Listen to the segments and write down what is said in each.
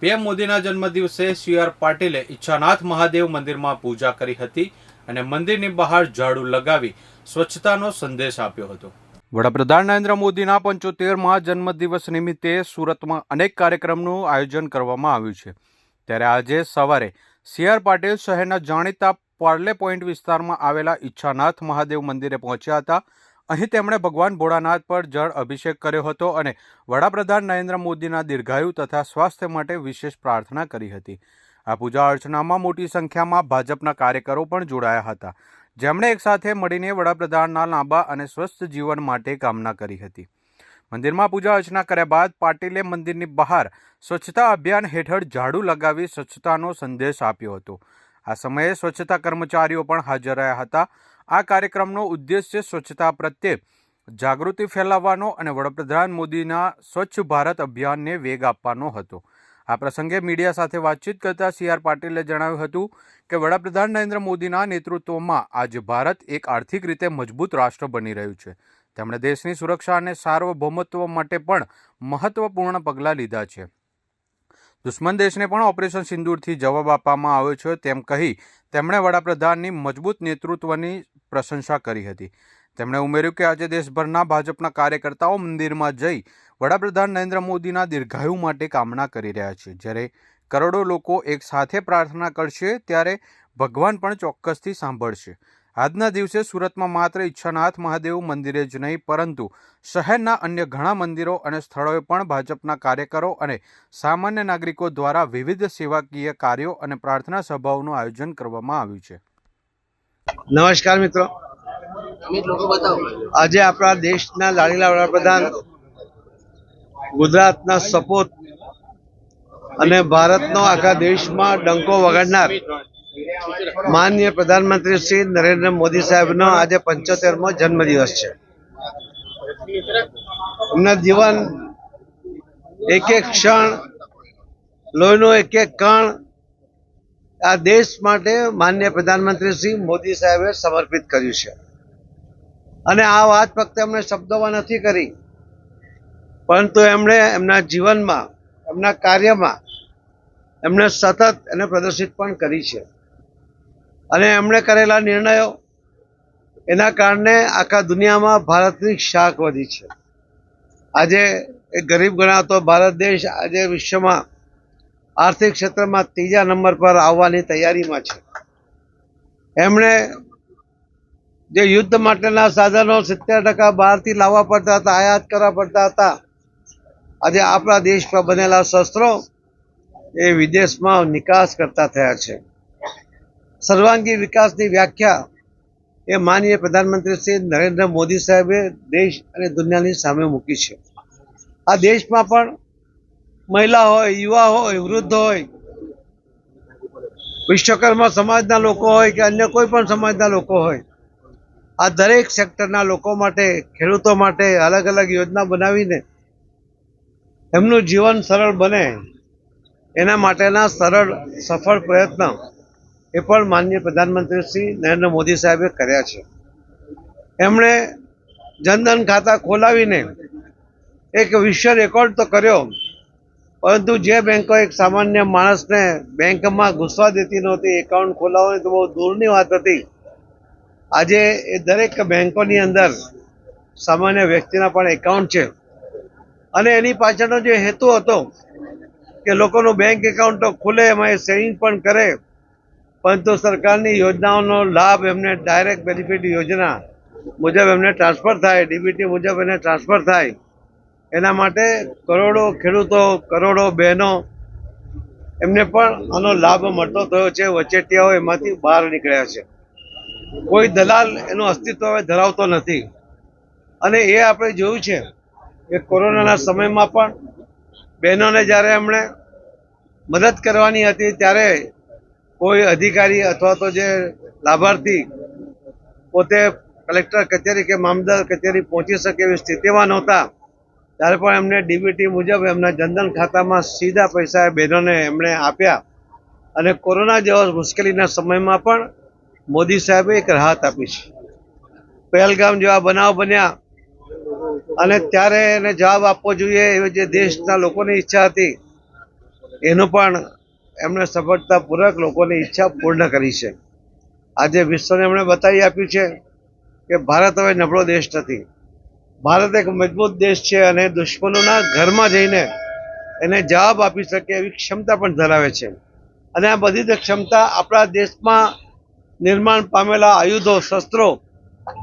PM મોદીના જન્મદિવસે સી.આર. પાટીલે ઈચ્છાનાથ મહાદેવ મંદિરમાં પૂજા કરી હતી અને મંદિરની બહાર ઝાડુ લગાવી સ્વચ્છતાનો સંદેશ આપ્યો હતો. વડાપ્રધાન નરેન્દ્ર મોદીના 75મા જન્મદિવસ નિમિત્તે સુરતમાં અનેક કાર્યક્રમનું આયોજન કરવામાં આવ્યું છે. ત્યારે આજે સવારે સી.આર. પાટીલ શહેરના જાણીતા પાર્લે પોઈન્ટ વિસ્તારમાં આવેલા ઈચ્છાનાથ મહાદેવ મંદિરે પહોંચ્યા હતા. અહીં તેમણે ભગવાન ભોળાનાથ પર જળ અભિષેક કર્યો હતો અને વડાપ્રધાન નરેન્દ્ર મોદીના દીર્ઘાયુ તથા સ્વાસ્થ્ય માટે વિશેષ પ્રાર્થના કરી હતી. આ પૂજા અર્ચનામાં મોટી સંખ્યામાં ભાજપના કાર્યકરો પણ જોડાયા હતા, જેમણે એકસાથે મળીને વડાપ્રધાનના લાંબા અને સ્વસ્થ જીવન માટે કામના કરી હતી. મંદિરમાં પૂજા અર્ચના કર્યા બાદ પાટીલે મંદિરની બહાર સ્વચ્છતા અભિયાન હેઠળ ઝાડુ લગાવી સ્વચ્છતાનો સંદેશ આપ્યો હતો. આ સમયે સ્વચ્છતા કર્મચારીઓ પણ હાજર રહ્યા હતા. આ કાર્યક્રમનો ઉદ્દેશ્ય સ્વચ્છતા પ્રત્યે જાગૃતિ ફેલાવવાનો અને વડાપ્રધાન મોદીના સ્વચ્છ ભારત અભિયાનને વેગ આપવાનો હતો. આ પ્રસંગે મીડિયા સાથે વાતચીત કરતા સી.આર. પાટીલે જણાવ્યું હતું કે વડાપ્રધાન નરેન્દ્ર મોદીના નેતૃત્વમાં આજે ભારત એક આર્થિક રીતે મજબૂત રાષ્ટ્ર બની રહ્યું છે. તેમણે દેશની સુરક્ષા અને સાર્વભૌમત્વ માટે પણ મહત્વપૂર્ણ પગલાં લીધા છે. દુશ્મન દેશને પણ ઓપરેશન સિંદૂરથી જવાબ આપવામાં આવ્યો છે તેમ કહી તેમણે વડાપ્રધાનની મજબૂત નેતૃત્વની પ્રશંસા કરી હતી. તેમણે ઉમેર્યું કે આજે દેશભરના ભાજપના કાર્યકર્તાઓ મંદિરમાં જઈ વડાપ્રધાન નરેન્દ્ર મોદીના દીર્ઘાયુ માટે કામના કરી રહ્યા છે. જ્યારે કરોડો લોકો એક સાથે પ્રાર્થના કરશે ત્યારે ભગવાન પણ ચોક્કસથી સાંભળશે. આજના દિવસે સુરતમાં માત્ર ઈચ્છાનાથ મહાદેવ મંદિરે જ નહીં પરંતુ શહેરના અન્ય ઘણા મંદિરો અને સ્થળોએ પણ ભાજપના કાર્યકરો અને સામાન્ય નાગરિકો દ્વારા વિવિધ સેવાકીય કાર્યો અને પ્રાર્થના સભાઓનું આયોજન કરવામાં આવ્યું છે. નમસ્કાર મિત્રો, આજે આપણા દેશના લાડીલા વડાપ્રધાન, ગુજરાતના સપૂત અને ભારતનો આખા દેશમાં ડંકો વગાડનાર માનનીય પ્રધાનમંત્રી શ્રી નરેન્દ્ર મોદી સાહેબનો આજે 75મો જન્મદિવસ છે. એમના જીવન એક એક ક્ષણ, લોહીનો એક એક કણ આ દેશ માટે માનનીય પ્રધાનમંત્રી શ્રી મોદી સાહેબે સમર્પિત કર્યું છે. અને આ વાત ફક્ત એમણે શબ્દોમાં નથી કરી, પરંતુ એમણે એમના જીવનમાં, એમના કાર્યમાં એમણે સતત એને પ્રદર્શિત પણ કરી છે. અને એમણે કરેલા નિર્ણયો એના કારણે આખા દુનિયામાં ભારતની શાખ વધી છે. આજે એક ગરીબ ગણાતો ભારત દેશ આજે વિશ્વમાં આર્થિક ક્ષેત્રમાં 3જા નંબર પર આવવાની તૈયારીમાં છે. એમણે જે યુદ્ધ માટેના સાધનો 70% બહારથી લાવવા પડતા હતા, આયાત કરવા પડતા હતા, આજે આપણા દેશ પર બનેલા શસ્ત્રો એ વિદેશમાં નિકાસ કરતા થયા છે. સર્વાંગી વિકાસની વ્યાખ્યા એ માનનીય પ્રધાનમંત્રી શ્રી નરેન્દ્ર મોદી સાહેબે દેશ અને દુનિયાની સામે મૂકી છે. આ દેશમાં પણ મહિલા હોય, યુવા હોય, વૃદ્ધ હોય, વિશ્વકર્મા સમાજના લોકો હોય કે અન્ય કોઈ પણ સમાજના લોકો હોય, આ દરેક સેક્ટરના લોકો માટે, ખેડૂતો માટે અલગ અલગ યોજના બનાવીને એમનું જીવન સરળ બને એના માટેના સરળ સફળ પ્રયત્ન એ પણ માનનીય પ્રધાનમંત્રી શ્રી નરેન્દ્ર મોદી સાહેબે કર્યા છે. એમણે જનધન ખાતા ખોલાવીને એક વિશ્વ રેકોર્ડ તો કર્યો, પરંતુ જે બેંકો એક સામાન્ય માણસને બેંકમાં ઘૂસવા દેતી નહોતી, એકાઉન્ટ ખોલાવવાની તો બહુ દૂરની વાત હતી, આજે એ દરેક બેંકોની અંદર સામાન્ય વ્યક્તિના પણ એકાઉન્ટ છે. અને એની પાછળનો જે હેતુ હતો કે લોકોનું બેંક એકાઉન્ટ તો ખુલે, એમાં એ સેવિંગ પણ કરે, પરંતુ સરકારની યોજનાઓનો લાભ એમને ડાયરેક્ટ બેનિફિટ યોજના મુજબ એમને ટ્રાન્સફર થાય, ડીબીટી મુજબ એને ટ્રાન્સફર થાય, એના માટે કરોડો ખેડૂતો, કરોડો બહેનો એમને પણ આનો લાભ મળતો થયો છે. વચેટિયાઓ એમાંથી બહાર નીકળ્યા છે. કોઈ દલાલ એનું અસ્તિત્વ હવે ધરાવતો નથી. અને એ આપણે જોયું છે કે કોરોનાના સમયમાં પણ બહેનોને જ્યારે એમણે મદદ કરવાની હતી ત્યારે કોઈ અધિકારી અથવા તો જે લાભાર્થી પોતે કલેક્ટર કચેરી કે મામલતદાર કચેરી પહોંચી શકે એવી સ્થિતિમાં નહોતા, ત્યારે પણ એમને ડીબીટી મુજબ એમના જનધન ખાતામાં સીધા પૈસા બહેનોને એમણે આપ્યા. અને કોરોના જેવા મુશ્કેલીના સમયમાં પણ મોદી સાહેબે એક રાહત આપી છે. પહેલગામ જેવા બનાવ બન્યા અને ત્યારે એને જવાબ આપવો જોઈએ એવી જે દેશના લોકોની ઈચ્છા હતી, એનું પણ એમણે સફળતાપૂર્વક લોકોની ઈચ્છા પૂર્ણ કરી છે. આજે વિશ્વને એમણે બતાવી આપ્યું છે કે ભારત હવે નબળો દેશ નથી. ભારત એક મજબૂત દેશ છે અને દુશ્મનોના ઘરમાં જઈને એને જવાબ આપી શકે એવી ક્ષમતા પણ ધરાવે છે. અને આ બધી જ ક્ષમતા આપણા દેશમાં નિર્માણ પામેલા આયુધો, શસ્ત્રો,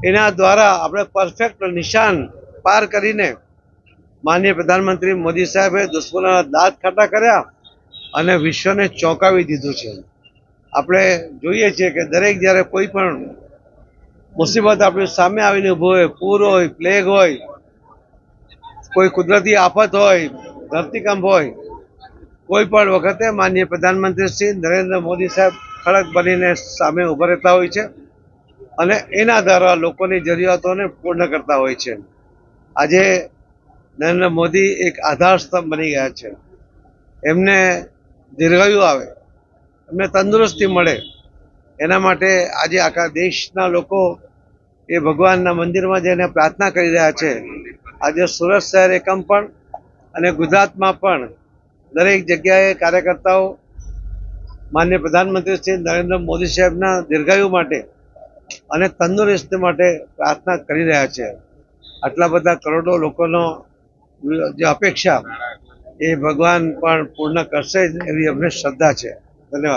એના દ્વારા આપણે પરફેક્ટ નિશાન પાર કરીને માનનીય પ્રધાનમંત્રી મોદી સાહેબે દુશ્મનોના દાંત ખાટા કર્યા અને વિશ્વને ચોંકાવી દીધું છે. આપણે જોઈએ છીએ કે દરેક જ્યારે કોઈ પણ મુસીબત આપણી સામે આવીને ઊભો હોય, પૂર હોય, પ્લેગ હોય, કોઈ કુદરતી આફત હોય, ધરતીકંપ હોય, કોઈ પણ વખતે માનનીય પ્રધાનમંત્રી શ્રી નરેન્દ્ર મોદી સાહેબ ખડક બનીને સામે ઉભા રહેતા હોય છે અને એના દ્વારા લોકોની જરૂરિયાતોને પૂર્ણ કરતા હોય છે. આજે નરેન્દ્ર મોદી એક આધાર સ્તંભ બની ગયા છે. એમને દીર્ઘાયુ આવે, એમને તંદુરસ્તી મળે, એના માટે આજે આખા દેશના લોકો એ ભગવાનના મંદિરમાં જઈને પ્રાર્થના કરી રહ્યા છે. આજે સુરત શહેર એકમ પણ અને ગુજરાતમાં પણ દરેક જગ્યાએ કાર્યકર્તાઓ માનનીય પ્રધાનમંત્રી શ્રી નરેન્દ્ર મોદી સાહેબના દીર્ઘાયુ માટે અને તંદુરસ્તી માટે પ્રાર્થના કરી રહ્યા છે. આટલા બધા કરોડો લોકોનો જે અપેક્ષા એ ભગવાન પણ પૂર્ણ કરશે જ એવી અમને શ્રદ્ધા છે. ધન્યવાદ.